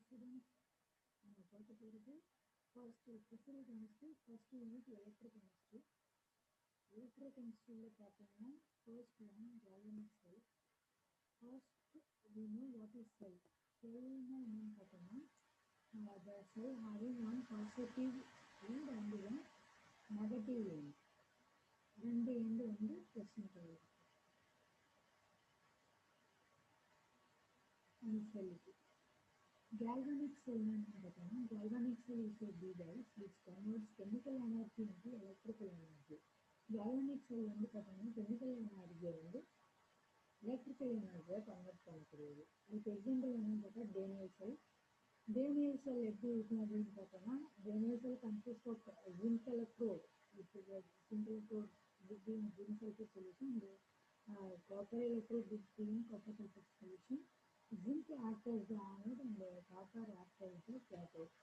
students, பார்க்க போகிறது first physical chemistry, first unit electrochemistry. Electrochemistryல பார்த்தீங்கன்னா first one galvanic cell. First we know what is cell. Cellனா என்னன்னு பார்த்தோம்னா the cell having one positive end and one negative end. ரெண்டு end வந்து present ஆகிருக்கு அந்த செல்லுக்கு. Galvanic cell galvanic cell is a device which converts chemical energy into electrical energy. Galvanic cell chemical energy electrical energy convert பண்ணக்கூடியது. இதுக்கு example என்னன்னு பார்த்தா Daniel செல். Daniel செல் எப்படி இருக்கும் அப்படின்னு பார்த்தோம்னா Daniell cell consist of zinc electrode zinc electrode between zinc sulfate solution and copper electrode between copper sulfate solution. Zinc acts as the anode and copper acts as the cathode.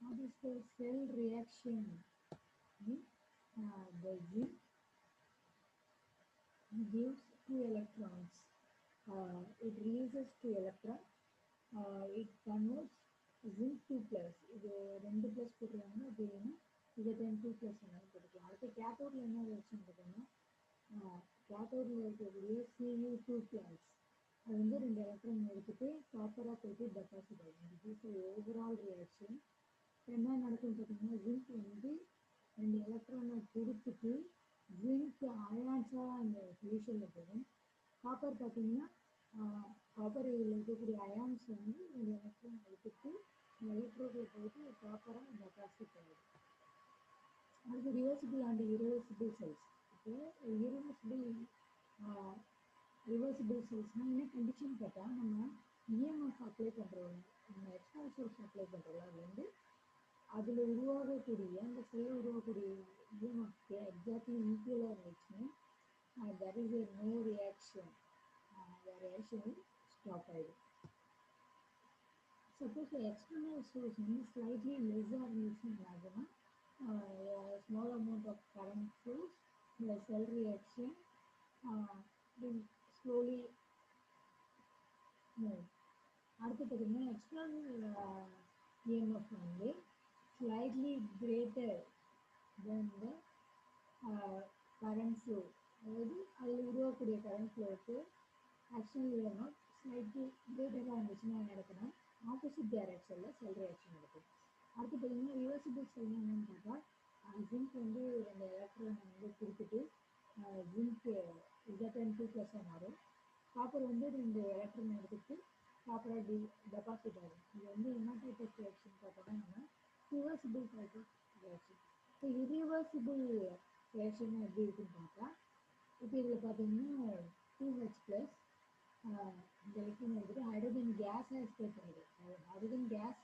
What is the cell reaction? The zinc gives 2 electrons. It releases 2 electrons. It converts zinc 2 plus. இது 2 plus போட்டுருவாங்க அப்படின்னா இதை 2 plus போட்டுக்கலாம். அடுத்து கேத்தோடில் என்ன reaction பார்த்தோம்னா கேத்தோடில் இருக்கக்கூடிய Cu2 plus அது 2 எலக்ட்ரான் எடுத்துட்டு காப்பராக போயிட்டு டெபாசிட் ஆகும். இது ஓவரால் ரியாக்ஷன். என்ன நடக்கும்னு பார்த்தீங்கன்னா ஜிங்க் 2 எலக்ட்ரானை கொடுத்துட்டு ஜிங்க் அயான்ஸாக அந்த சொல்யூஷனில் போகும். காப்பர் பார்த்தீங்கன்னா காப்பரில் இருக்கக்கூடிய அயான்ஸ் 2 எலக்ட்ரான் எடுத்துட்டு எலக்ட்ரோடில் போயிட்டு காப்பராக டெபாசிட் ஆகும். அடுத்து ரிவர்சிபிள் அண்ட் இரிவர்சிபிள் செல்ஸ். இப்போ ரிவர்சிபிள் செல்ஸ்னால் என்ன கண்டிஷன் கேட்டால் நம்ம இஎம்எஃப் அப்ளை பண்ணுறோம், நம்ம எக்ஸ்டர்னல் சோர்ஸ் அப்ளை பண்ணுறோம், அது அதில் உருவாகக்கூடிய அந்த செல்லில் உருவாகக்கூடிய இஎம்எஃப்க்கு எக்ஸாக்ட்லி ஈக்குவலாக இருந்துச்சுன்னா that is a no reaction. Reaction stop ஆகிடும். சப்போஸ் எக்ஸ்டர்னல் சோர்ஸ் ஸ்லைட்லி லெஸ்ஸாக இருந்துச்சுன்னு ஆகுதுன்னா small amount of current flows, the cell reaction will slowly move. அடுத்து பார்த்தீங்கன்னா external EMF slightly greater than the current flow. அதாவது அதில் உருவாக்கக்கூடிய கரண்ட் ஃப்ளோவுக்கு ஆக்சுவல் இஎம்எஃப் ஸ்லைட்லி கிரேட்டராக இருந்துச்சுன்னா நடக்கணும் ஆப்போசிட் டைரக்ஷனில் செல் ரியாக்ஷன் நடக்கும். அடுத்து பார்த்தீங்கன்னா ரிவர்சிபிள் செல் என்னன்னு பார்த்தா ஜிங்க் 2 எலக்ட்ரான் கொடுத்துட்டு ஜிங்க் Z2 plus மாறும். காப்பர் 2 எலக்ட்ரான் எடுத்துட்டு காப்பராக டெபாசிட் ஆகும். இது என்ன டைப் ஆஃப் ரியாக்ஷன் பார்த்தோம்னா நம்ம ரிவர்சிபிள் டைப் ஆஃப் ரியாக்ஷன். இப்போ இரிவர்சிபிள் ரியாக்ஷன் எப்படி இருக்குன்னு பார்த்தா இப்போ இதில் பார்த்தீங்கன்னா 2H plus இந்த எலக்ட்ரான் எடுத்துட்டு ஹைட்ரஜன் கேஸாக எக்ஸ்பெக்ட் பண்ணிடுது. ஹைட்ரஜன் கேஸ்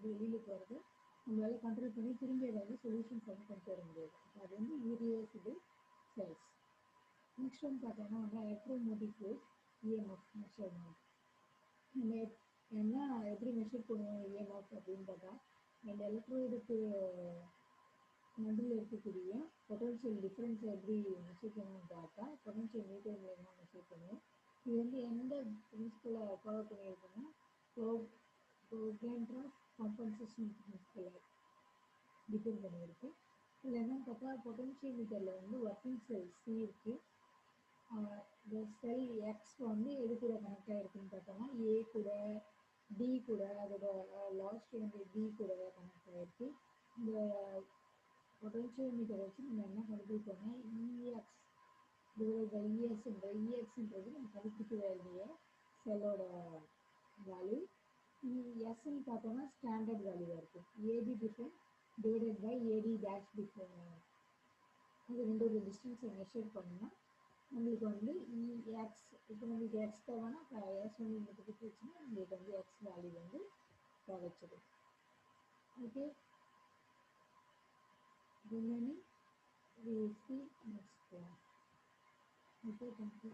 வெளியில் போகிறது நம்மளால கண்ட்ரோல் பண்ணி திரும்பி ஏதாவது சொல்யூஷன்ஸ் கொண்டு வர முடியாது. அது இரிவர்சிபிள் செல்ஸ். நெக்ஸ்ட் பார்த்தோம்னா எலக்ட்ரோமோட்டிவ் ஃபோர்ஸ் இஎம்எஃப் மெஷர்மெண்ட். நம்ம என்ன எப்படி மெஷர் பண்ணுவோம் இஎம்எஃப் அப்படின்னு பார்த்தா அந்த எலக்ட்ரோடுக்கு நடுவில் இருக்கக்கூடிய பொட்டன்ஷியல் டிஃப்ரென்ஸ் எப்படி மெஷர் பண்ணணும்னு பார்த்தா பொட்டன்ஷியல் மீட்டர் மூலமாக மெஷர் பண்ணுவோம். இது எந்த பிரின்சிபலை ஃபாலோ பண்ணியிருக்கோம்னா ப்ரோக்ராம் ஆஃப் காம்பன்சேஷன் பிரின்சிபலை டிபெண்ட் பண்ணியிருக்கு. இதில் என்னன்னு பார்த்தா பொட்டன்ஷியல் மீட்டரில் ஒர்க்கிங் செல் சி இருக்குது. இந்த செல் எக்ஸ் எது கூட கனெக்ட் ஆகிருக்குன்னு பார்த்தோம்னா ஏ கூட டி கூட அதோட லாஸ்ட் டி கூட கனெக்ட் ஆகிருக்கு. இந்த பொட்டன்ஷியல் மீட்டர் வச்சு நம்ம என்ன கண்டுபிடிப்போம்னா இஎக்ஸ் இஎக்ஸ்ன்றது நம்ம கண்டுபிடிக்க வேண்டிய செல்லோட வேல்யூ. எஸ்ன்னு பார்த்தோம்னா ஸ்டாண்டர்ட் வேல்யூவாக இருக்கும். AB different divided by AD dash different. இது 2 டிஸ்டன்ஸை மெஷர் பண்ணால் நம்மளுக்கு இஎக்ஸ் இப்போ நம்மளுக்கு எக்ஸ் தேவைன்னா எஸ் நம்மளுக்கு கொடுத்துச்சுன்னா நம்மளுக்கு எக்ஸ் வேல்யூ கிடைச்சிடும். Okay, remaining we will see next class. Okay, thank you.